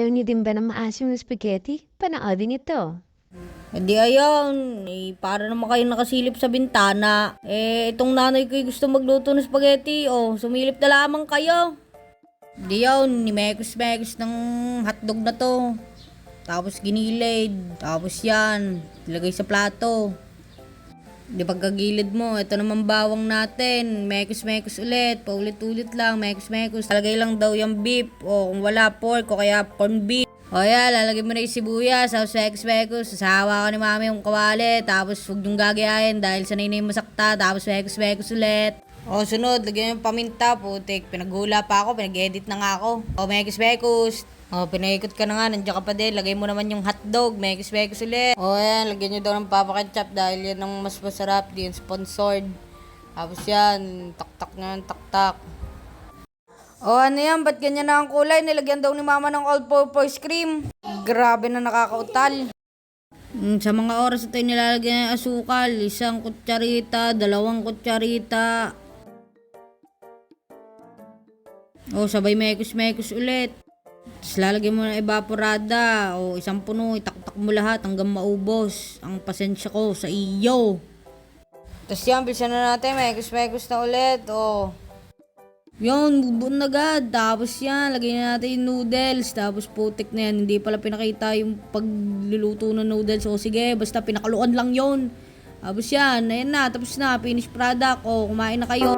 ayaw niyo din ba ng maasim na spaghetti? Panoodin ito. Hindi ayun, para naman kayo nakasilip sa bintana. Itong nanay ko gusto magluto ng spaghetti. Sumilip na lamang kayo. Hindi yun, nimekos-mekos ng hotdog na to. Tapos ginilid. Tapos yan, ilagay sa plato. Di pagkagilid mo, ito naman bawang natin. Mekos-mekos ulit, paulit-ulit lang, mekos-mekos. Talagay lang daw yung beef. Kung wala pork, o kaya corn beef. Lalagay mo na yung sibuyas, tapos mekos-mekos. Sasawa ka ni mami yung kawali, tapos huwag yung gagayahin dahil sanay na yung masakta, tapos mekos-mekos ulit. Sunod, lagyan yung paminta, putik. Pinaghula pa ako, pinag-edit na nga ako. Mekos-mekos. Pinaikot ka na nga, nandiyan ka pa din. Lagay mo naman yung hotdog, mekos-mekos ulit. Yan, lagyan nyo daw ng Papa Ketchup dahil yan ang mas masarap, di yan sponsored. Tapos yan, tak-tak nga, tak-tak. Ano yan? Ba't ganyan na ang kulay? Nilagyan daw ni mama ng all-purpose cream. Grabe na nakakautal. Sa mga oras ito nilalagyan ng asukal. 1 kutsarita, 2 kutsarita. Sabay mekos-mekos ulit. Tapos lalagyan mo ng evaporada. 1 puno, itaktak mo lahat hanggang maubos. Ang pasensya ko sa iyo. Tapos yan, bilisan na natin. Mekos-mekos na ulit. Yun, bubuon na agad. Tapos yan, lagyan na natin yung noodles. Tapos putik na yan. Hindi pala pinakita yung pagluluto ng noodles. Sige, basta pinakaluan lang yon. Tapos yan, ayan na. Tapos na, finished product. Kumain na kayo.